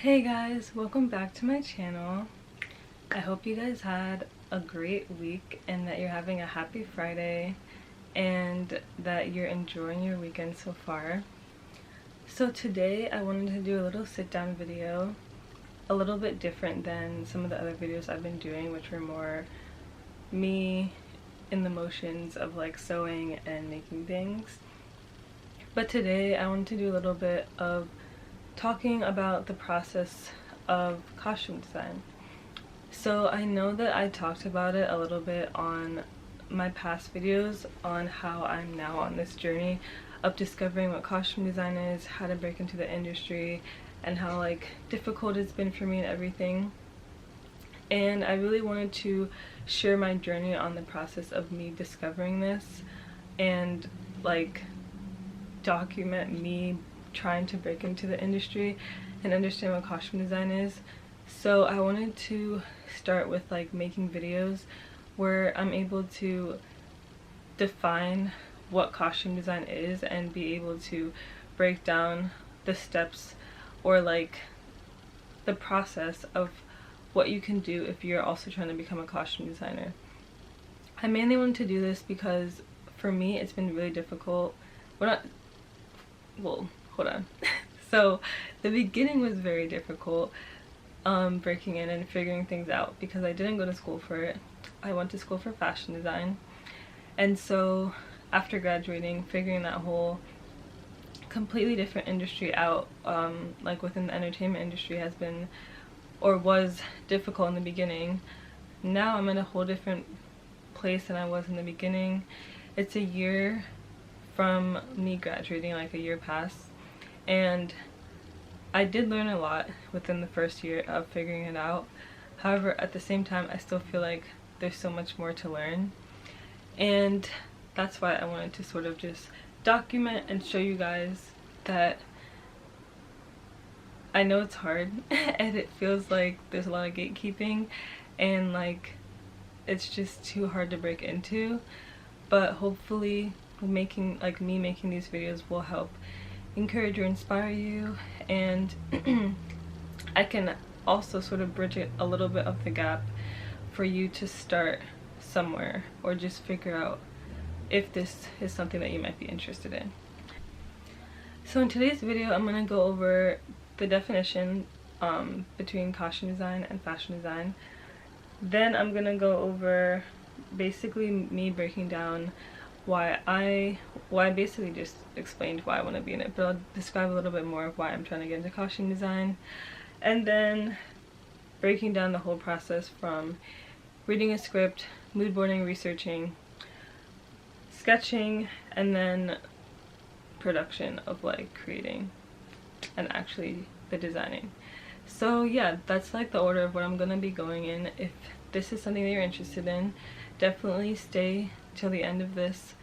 Hey guys, welcome back to my channel. I hope you guys had a great week and that you're having a happy Friday and that you're enjoying your weekend so far. So today I wanted to do a little sit down video, a little bit different than some of the other videos I've been doing, which were more me in the motions of like sewing and making things. But today I wanted to do a little bit of talking about the process of costume design. So I know that I talked about it a little bit on my past videos on how I'm now on this journey of discovering what costume design is, how to break into the industry, and how like difficult it's been for me and everything. And I really wanted to share my journey on the process of me discovering this and like document me trying to break into the industry and understand what costume design is. So I wanted to start with like making videos where I'm able to define what costume design is and be able to break down the steps or like the process of what you can do if you're also trying to become a costume designer. I mainly wanted to do this because for me it's been really difficult. Hold on. So the beginning was very difficult, breaking in and figuring things out because I didn't go to school for it. I went to school for fashion design, and so after graduating, figuring that whole completely different industry out, like within the entertainment industry, has been or was difficult in the beginning. Now I'm in a whole different place than I was in the beginning. It's a year from me graduating, like a year passed, and I did learn a lot within the first year of figuring it out. However, at the same time, I still feel like there's so much more to learn, and that's why I wanted to sort of just document and show you guys that I know it's hard and it feels like there's a lot of gatekeeping and like it's just too hard to break into, but hopefully making these videos will help encourage or inspire you, and I can also sort of bridge it a little bit of the gap for you to start somewhere or just figure out if this is something that you might be interested in. So in today's video I'm going to go over the definition between costume design and fashion design. Then I'm going to go over basically me breaking down why I basically just explained why I want to be in it, but I'll describe a little bit more of why I'm trying to get into costume design, and then breaking down the whole process from reading a script, mood boarding, researching, sketching, and then production of like creating and actually the designing. So yeah, that's like the order of what I'm gonna be going in. If this is something that you're interested in, definitely stay till the end of this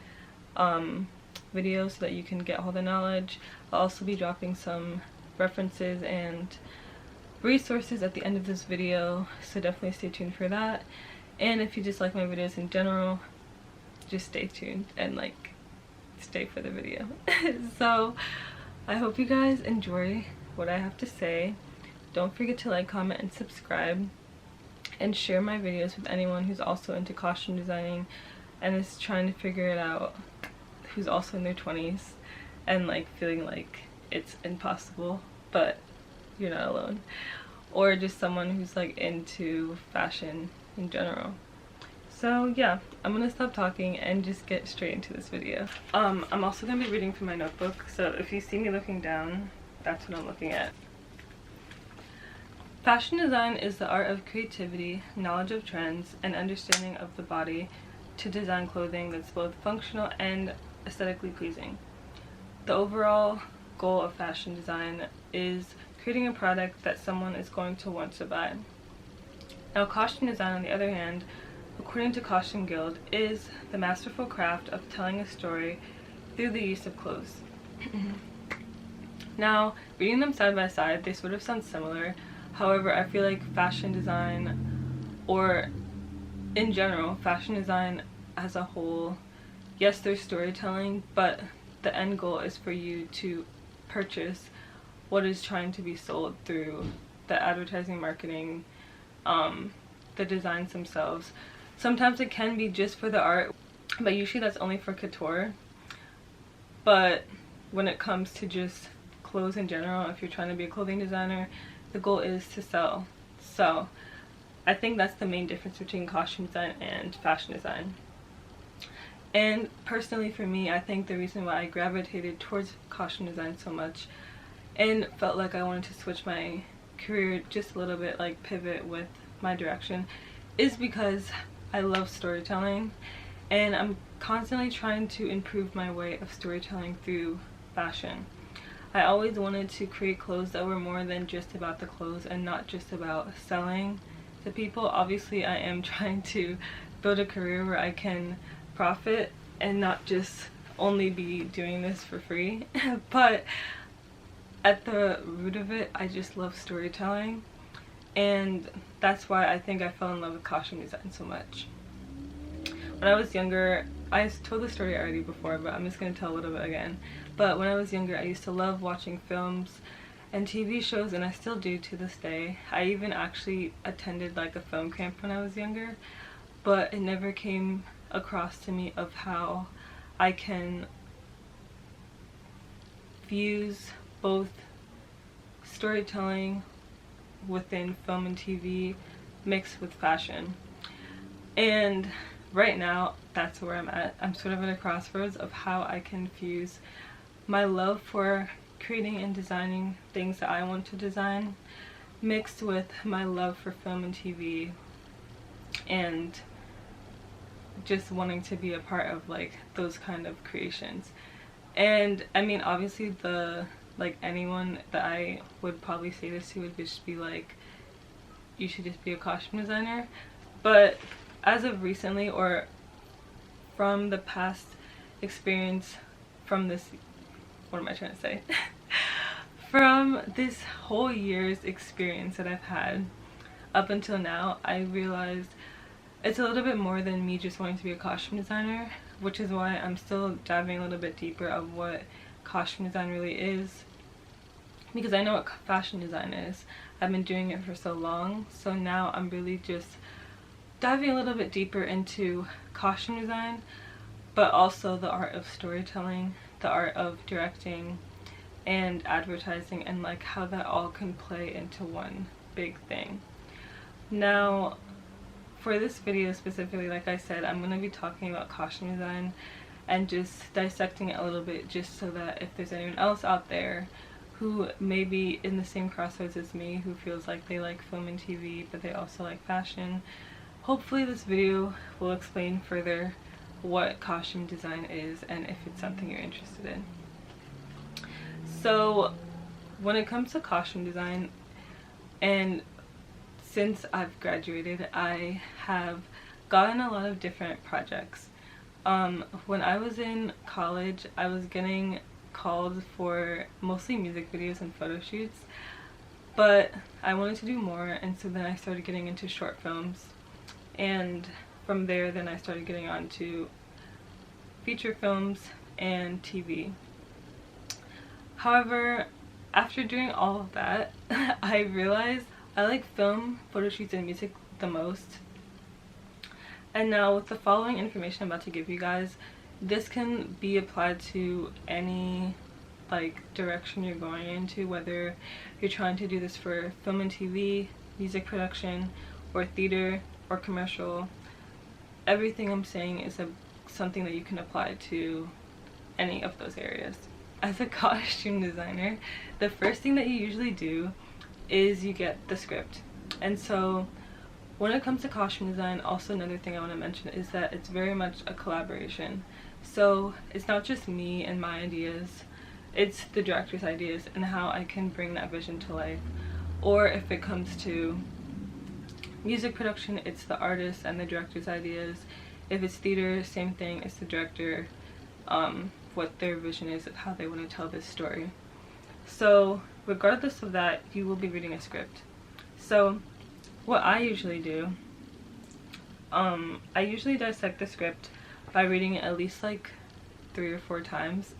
video so that you can get all the knowledge. I'll also be dropping some references and resources at the end of this video, so definitely stay tuned for that. And if you just like my videos in general, just stay tuned and like stay for the video. So I hope you guys enjoy what I have to say. Don't forget to like, comment, and subscribe, and share my videos with anyone who's also into costume designing and is trying to figure it out, who's also in their 20s and like feeling like it's impossible, but you're not alone. Or just someone who's like into fashion in general. So yeah, I'm gonna stop talking and just get straight into this video. I'm also gonna be reading from my notebook, so if you see me looking down, that's what I'm looking at. Fashion design is the art of creativity, knowledge of trends, and understanding of the body to design clothing that's both functional and aesthetically pleasing. The overall goal of fashion design is creating a product that someone is going to want to buy. Now, costume design, on the other hand, according to Costume Guild, is the masterful craft of telling a story through the use of clothes. Now, reading them side by side, they sort of sound similar. However, I feel like fashion design, or in general, fashion design as a whole, yes, there's storytelling, but the end goal is for you to purchase what is trying to be sold through the advertising, marketing, the designs themselves. Sometimes it can be just for the art, but usually that's only for couture. But when it comes to just clothes in general, if you're trying to be a clothing designer, the goal is to sell. So I think that's the main difference between costume design and fashion design. And personally for me, I think the reason why I gravitated towards costume design so much and felt like I wanted to switch my career just a little bit, like pivot with my direction, is because I love storytelling, and I'm constantly trying to improve my way of storytelling through fashion. I always wanted to create clothes that were more than just about the clothes and not just about selling to people. Obviously, I am trying to build a career where I can profit and not just only be doing this for free. But at the root of it, I just love storytelling, and that's why I think I fell in love with costume design so much. When I was younger, I told the story already before, but I'm just going to tell a little bit again. But when I was younger, I used to love watching films and TV shows, and I still do to this day. I even actually attended like a film camp when I was younger, but it never came across to me of how I can fuse both storytelling within film and TV mixed with fashion. And right now, that's where I'm at. I'm sort of at a crossroads of how I can fuse my love for creating and designing things that I want to design mixed with my love for film and TV and just wanting to be a part of like those kind of creations. And I mean, obviously anyone that I would probably say this to would just be like, you should just be a costume designer. But as of recently, or from the past experience from this, what am I trying to say? From this whole year's experience that I've had up until now, I realized it's a little bit more than me just wanting to be a costume designer, which is why I'm still diving a little bit deeper of what costume design really is, because I know what fashion design is. I've been doing it for so long, so now I'm really just diving a little bit deeper into costume design, but also the art of storytelling, the art of directing and advertising, and like how that all can play into one big thing. Now, for this video specifically, like I said, I'm going to be talking about costume design and just dissecting it a little bit, just so that if there's anyone else out there who may be in the same crossroads as me, who feels like they like film and TV but they also like fashion, hopefully this video will explain further what costume design is and if it's something you're interested in. So when it comes to costume design, and since I've graduated, I have gotten a lot of different projects. When I was in college, I was getting called for mostly music videos and photo shoots, but I wanted to do more, and so then I started getting into short films, and from there then I started getting on to feature films and TV. However, after doing all of that, I realized I like film, photo shoots, and music the most. And now with the following information I'm about to give you guys, this can be applied to any direction you're going into, whether you're trying to do this for film and TV, music production, or theater, or commercial. Everything I'm saying is something that you can apply to any of those areas. As a costume designer, the first thing that you usually do is you get the script. And so when it comes to costume design, also another thing I want to mention is that it's very much a collaboration. So it's not just me and my ideas, it's the director's ideas and how I can bring that vision to life. Or if it comes to music production, it's the artist and the director's ideas. If it's theater, same thing, it's the director, what their vision is of how they want to tell this story. So regardless of that, you will be reading a script. So what I usually do, I usually dissect the script by reading it at least like 3 or 4 times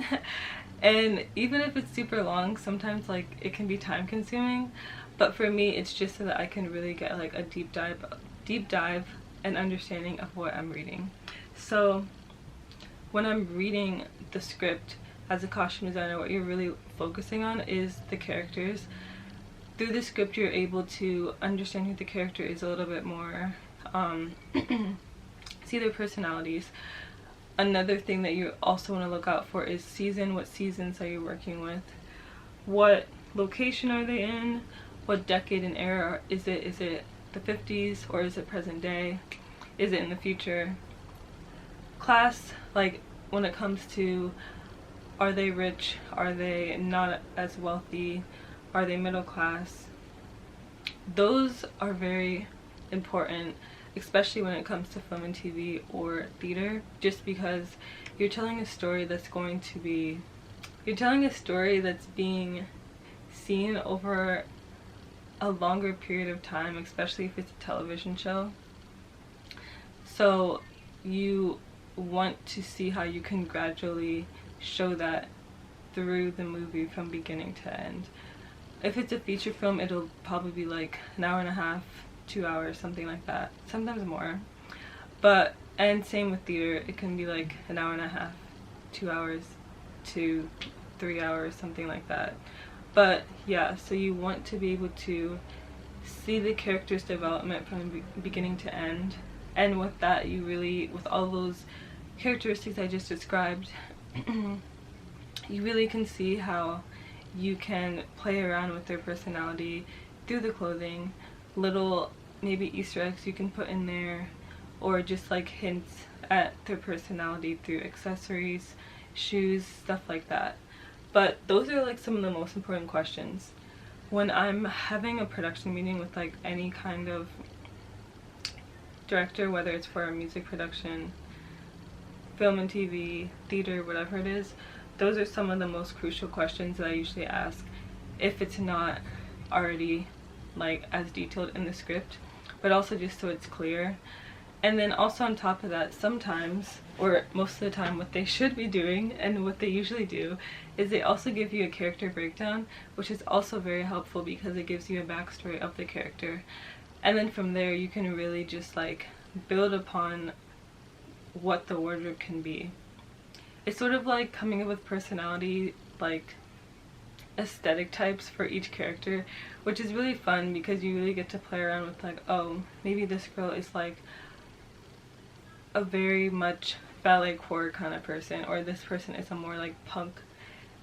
And even if it's super long, sometimes like it can be time consuming, but for me it's just so that I can really get like a deep dive and understanding of what I'm reading. So when I'm reading the script as a costume designer, what you're really focusing on is the characters. Through the script you're able to understand who the character is a little bit more, see their personalities. Another thing that you also want to look out for is season. What seasons are you working with? What location are they in? What decade and era is it? Is it the 50s or is it present day? Is it in the future? Class, like when it comes to, are they rich? Are they not as wealthy? Are they middle class? Those are very important, especially when it comes to film and TV or theater, just because you're telling a story that's going to be, you're telling a story that's being seen over a longer period of time, especially if it's a television show. So you want to see how you can gradually show that through the movie from beginning to end. If it's a feature film, it'll probably be like an hour and a half, 2 hours, something like that, sometimes more. But, and same with theater, it can be like an hour and a half, 2 hours to 3 hours, something like that. But yeah, so you want to be able to see the character's development from beginning to end, and with that you really, with all those characteristics I just described, you really can see how you can play around with their personality through the clothing, little maybe Easter eggs you can put in there, or just like hints at their personality through accessories, shoes, stuff like that. But those are like some of the most important questions. When I'm having a production meeting with like any kind of director, whether it's for a music production, film and TV, theater, whatever it is, those are some of the most crucial questions that I usually ask if it's not already like as detailed in the script, but also just so it's clear. And then also on top of that, sometimes, or most of the time, what they should be doing and what they usually do is they also give you a character breakdown, which is also very helpful because it gives you a backstory of the character. And then from there you can really just like build upon what the wardrobe can be. It's sort of like coming up with personality, like aesthetic types for each character, which is really fun because you really get to play around with like, oh, maybe this girl is like a very much ballet core kind of person, or this person is a more like punk,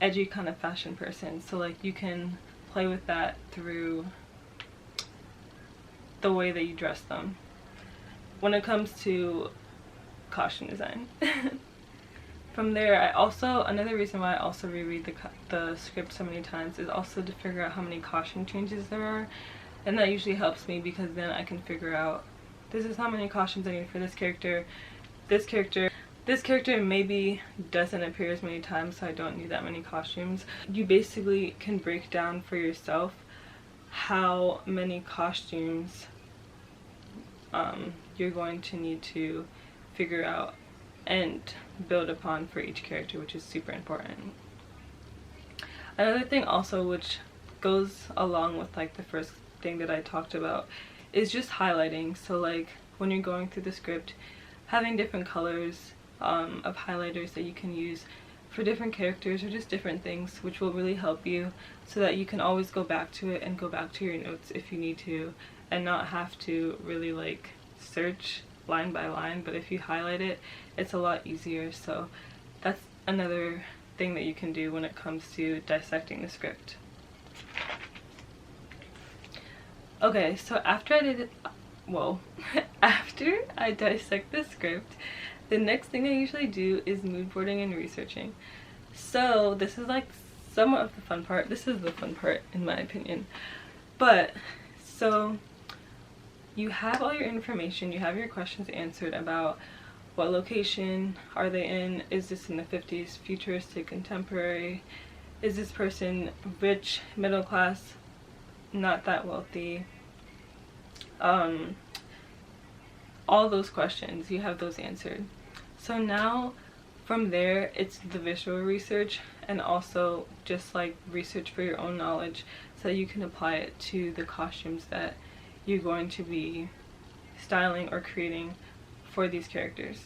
edgy kind of fashion person. So like you can play with that through the way that you dress them. When it comes to costume design, from there, I also, another reason why I also reread the script so many times is also to figure out how many costume changes there are, and that usually helps me because then I can figure out, this is how many costumes I need for this character, this character maybe doesn't appear as many times, so I don't need that many costumes. You basically can break down for yourself how many costumes you're going to need to figure out and build upon for each character, which is super important. Another thing also, which goes along with like the first thing that I talked about, is just highlighting. So like when you're going through the script, having different colors of highlighters that you can use for different characters or just different things, which will really help you so that you can always go back to it and go back to your notes if you need to, and not have to really like search line by line. But if you highlight it, it's a lot easier. So that's another thing that you can do when it comes to dissecting the script. Okay, so after I dissect the script, the next thing I usually do is mood boarding and researching. So this is like somewhat of the fun part. This is the fun part in my opinion. But so you have all your information, you have your questions answered about what location are they in, is this in the 50s, futuristic, contemporary, is this person rich, middle class, not that wealthy, all those questions, you have those answered. So now from there it's the visual research and also just like research for your own knowledge so you can apply it to the costumes that you're going to be styling or creating for these characters.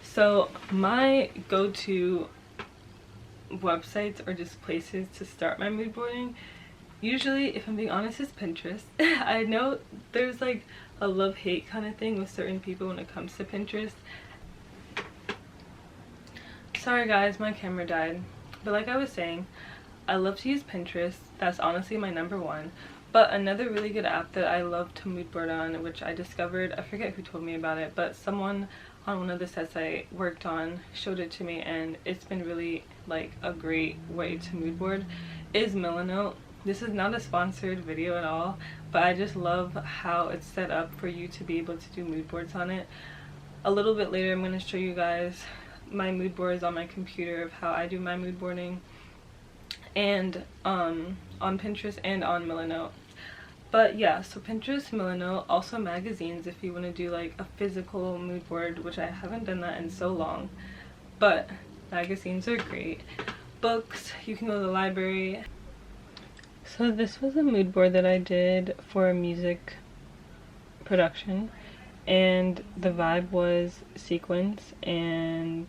So my go-to websites or just places to start my mood boarding, usually, if I'm being honest, is Pinterest. I know there's like a love-hate kind of thing with certain people when it comes to Pinterest. Sorry guys, my camera died. But like I was saying, I love to use Pinterest. That's honestly my #1. But another really good app that I love to mood board on, which I discovered, I forget who told me about it, but someone on one of the sets I worked on showed it to me, and it's been really like a great way to mood board, is Milanote. This is not a sponsored video at all, but I just love how it's set up for you to be able to do mood boards on it. A little bit later I'm going to show you guys my mood boards on my computer of how I do my mood boarding, and on Pinterest and on Milanote. But yeah, so Pinterest, Milanote, also magazines if you want to do like a physical mood board, which I haven't done that in so long, but magazines are great. Books, you can go to the library. So this was a mood board that I did for a music production, and the vibe was sequins and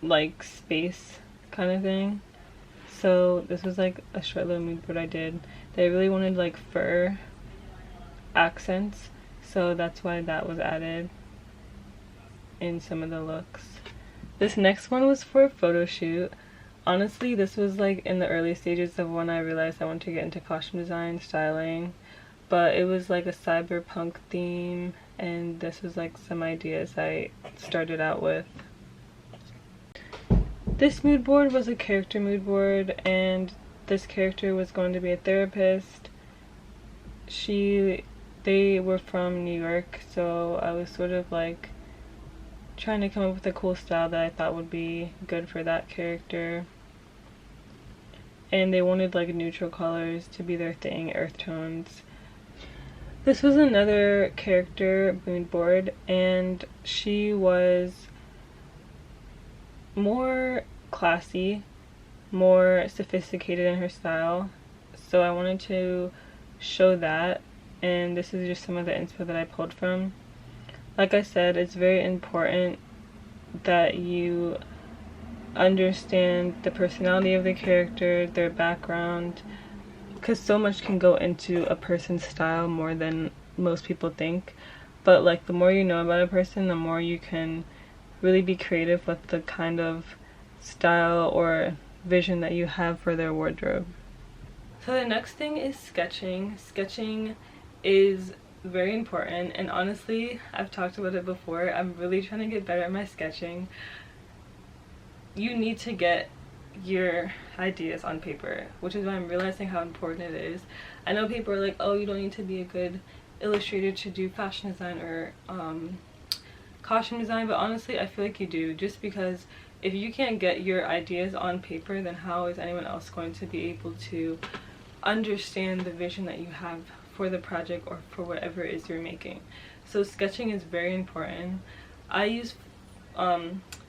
like space kind of thing. So this was like a short little mood board I did. They really wanted like fur accents, so that's why that was added in some of the looks. This next one was for a photo shoot. Honestly, this was like in the early stages of when I realized I wanted to get into costume design, styling, but it was like a cyberpunk theme, and this was like some ideas I started out with. This mood board was a character mood board, and this character was going to be a therapist. They were from New York, so I was sort of like trying to come up with a cool style that I thought would be good for that character. And they wanted like neutral colors to be their thing, earth tones. This was another character mood board, and she was more classy, more sophisticated in her style, so I wanted to show that, and this is just some of the inspo that I pulled from. Like I said, it's very important that you understand the personality of the character, their background, because so much can go into a person's style more than most people think. But like the more you know about a person, the more you can really be creative with the kind of style or vision that you have for their wardrobe. So the next thing is sketching. Sketching is very important, and honestly, I've talked about it before, I'm really trying to get better at my sketching. You need to get your ideas on paper, which is why I'm realizing how important it is. I know people are like, oh, you don't need to be a good illustrator to do fashion design or costume design, but honestly I feel like you do, just because if you can't get your ideas on paper, then how is anyone else going to be able to understand the vision that you have for the project or for whatever it is you're making? So sketching is very important. I use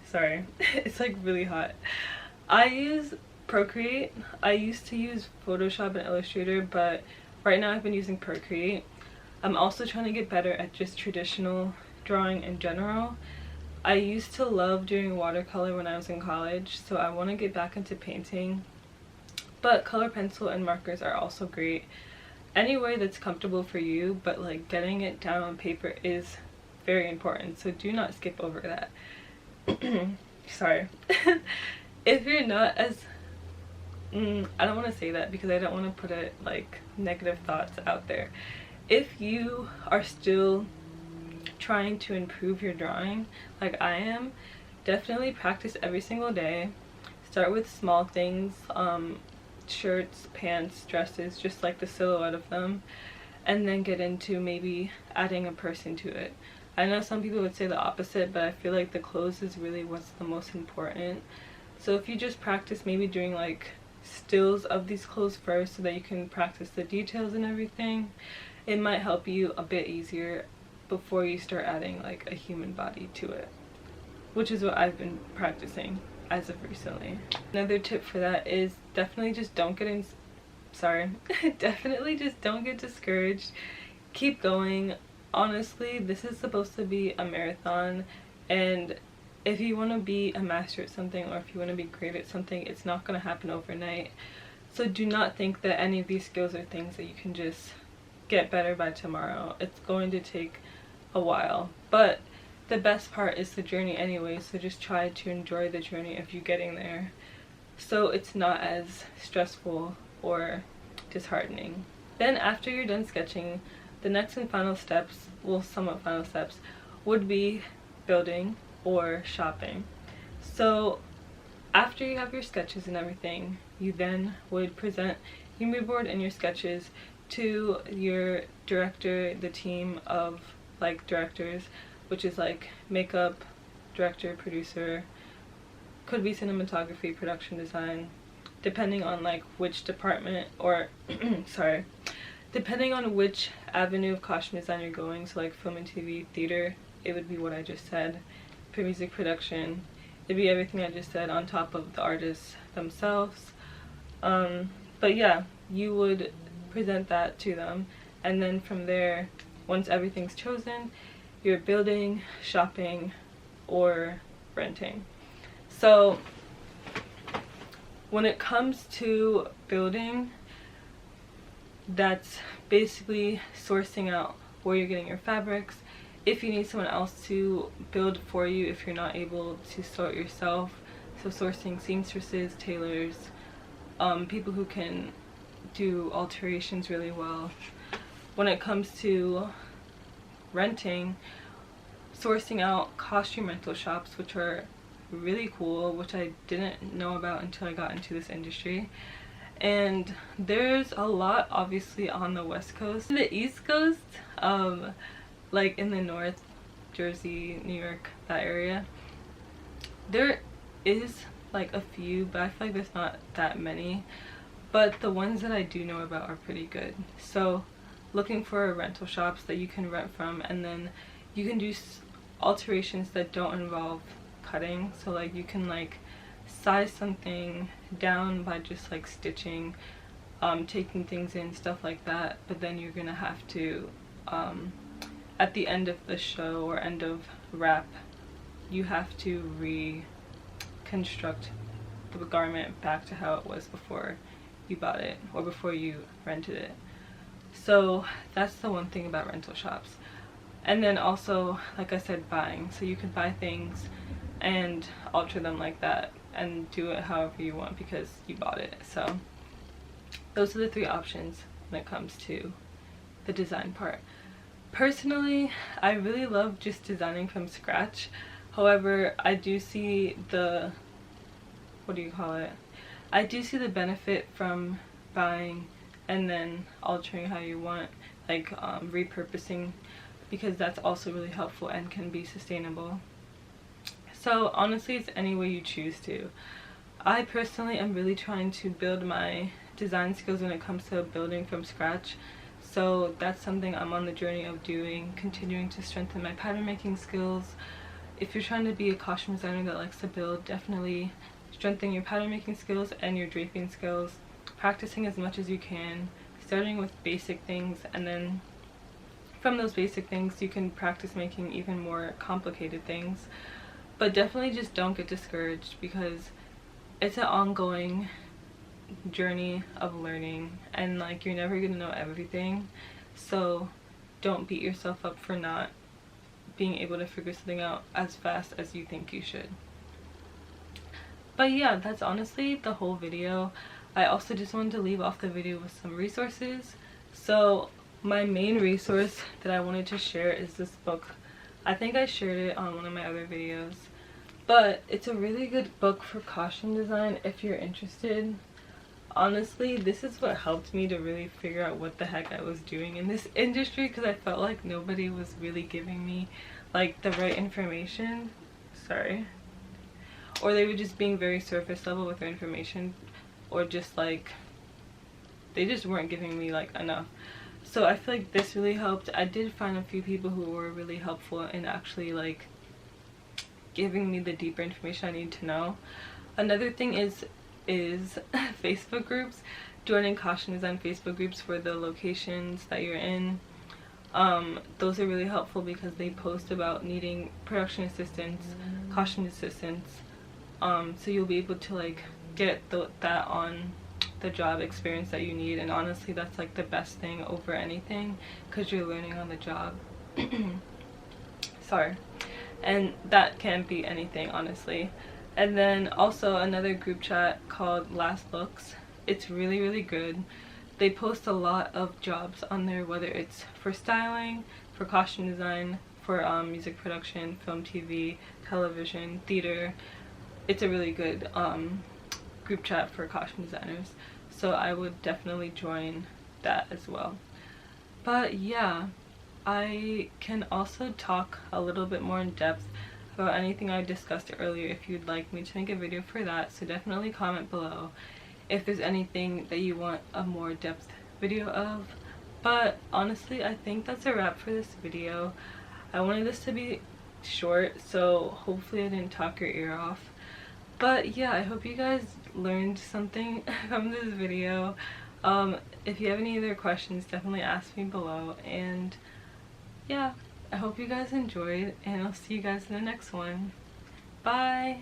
sorry it's like really hot. I use Procreate. I used to use Photoshop and Illustrator, but right now I've been using Procreate. I'm also trying to get better at just traditional drawing in general. I used to love doing watercolor when I was in college, so I want to get back into painting, but color pencil and markers are also great. Any way that's comfortable for you, but like getting it down on paper is very important, so do not skip over that. Sorry. If you're not as I don't want to say that because I don't want to put it like negative thoughts out there. If you are still trying to improve your drawing like I am, definitely practice every single day. Start with small things, shirts, pants, dresses, just like the silhouette of them, and then get into maybe adding a person to it. I know some people would say the opposite, but I feel like the clothes is really what's the most important. So if you just practice maybe doing like stills of these clothes first so that you can practice the details and everything, it might help you a bit easier before you start adding like a human body to it. which is what I've been practicing as of recently. Another tip for that is definitely just don't get definitely just don't get discouraged. Keep going. Honestly, this is supposed to be a marathon, and if you want to be a master at something, or if you want to be great at something, it's not going to happen overnight. So do not think that any of these skills are things that you can just get better by tomorrow. It's going to take a while, but the best part is the journey anyway, so just try to enjoy the journey of you getting there, so it's not as stressful or disheartening. Then after you're done sketching, the next and final steps, well, somewhat final steps, would be building or shopping. So after you have your sketches and everything, you then would present your mood board and your sketches to your director, the team of like directors, which is like makeup, director, producer, could be cinematography, production design, depending on like which department, or sorry, depending on which avenue of costume design you're going. So like film and TV, theater, it would be what I just said. For music production, it'd be everything I just said on top of the artists themselves. But yeah, you would present that to them, and then from there, once everything's chosen, you're building, shopping, or renting. So when it comes to building, that's basically sourcing out where you're getting your fabrics. If you need someone else to build for you, if you're not able to sew it yourself, so sourcing seamstresses, tailors, people who can do alterations really well. When it comes to renting, sourcing out costume rental shops, which are really cool, which I didn't know about until I got into this industry. And there's a lot obviously on the West Coast. The East Coast, like in the North, Jersey, New York, that area, there is like a few, but I feel like there's not that many. But the ones that I do know about are pretty good. So looking for rental shops that you can rent from, and then you can do alterations that don't involve cutting. So like you can like size something down by just like stitching, taking things in, stuff like that. But then you're gonna have to at the end of the show or end of wrap, you have to reconstruct the garment back to how it was before you bought it or before you rented it. So that's the one thing about rental shops. And then also, like I said, buying. So you could buy things and alter them like that and do it however you want because you bought it. So those are the three options when it comes to the design part. Personally, I really love just designing from scratch. However, I do see the, what do you call it? I do see the benefit from buying and then altering how you want, like repurposing, because that's also really helpful and can be sustainable. So honestly, it's any way you choose to. I personally am really trying to build my design skills when it comes to building from scratch. So that's something I'm on the journey of doing, continuing to strengthen my pattern making skills. If you're trying to be a costume designer that likes to build, definitely strengthen your pattern making skills and your draping skills. Practicing as much as you can, starting with basic things, and then from those basic things you can practice making even more complicated things. But definitely just don't get discouraged, because it's an ongoing journey of learning, and like you're never gonna know everything. So don't beat yourself up for not being able to figure something out as fast as you think you should. But yeah, that's honestly the whole video. I also just wanted to leave off the video with some resources. So my main resource that I wanted to share is this book. I think I shared it on one of my other videos, but it's a really good book for costume design if you're interested. Honestly, this is what helped me to really figure out what the heck I was doing in this industry, because I felt like nobody was really giving me like the right information. Sorry. Or they were just being very surface level with their information, or just like they just weren't giving me like enough. So I feel like this really helped. I did find a few people who were really helpful in actually like giving me the deeper information I need to know. Another thing is Facebook groups. Joining costume design Facebook groups for the locations that you're in. Those are really helpful because they post about needing production assistants, costume assistants, so you'll be able to like get that on the job experience that you need. And honestly, that's like the best thing over anything because you're learning on the job. Sorry. And that can be anything, honestly. And then also another group chat called Last Looks. It's really, really good. They post a lot of jobs on there, whether it's for styling, for costume design, for music production, film, TV, television, theater. It's a really good group chat for costume designers, so I would definitely join that as well. But yeah, I can also talk a little bit more in depth about anything I discussed earlier if you'd like me to make a video for that, so definitely comment below if there's anything that you want a more depth video of. But honestly, I think that's a wrap for this video. I wanted this to be short, so hopefully I didn't talk your ear off. But yeah, I hope you guys learned something from this video. If you have any other questions, definitely ask me below. And yeah, I hope you guys enjoyed, and I'll see you guys in the next one. Bye!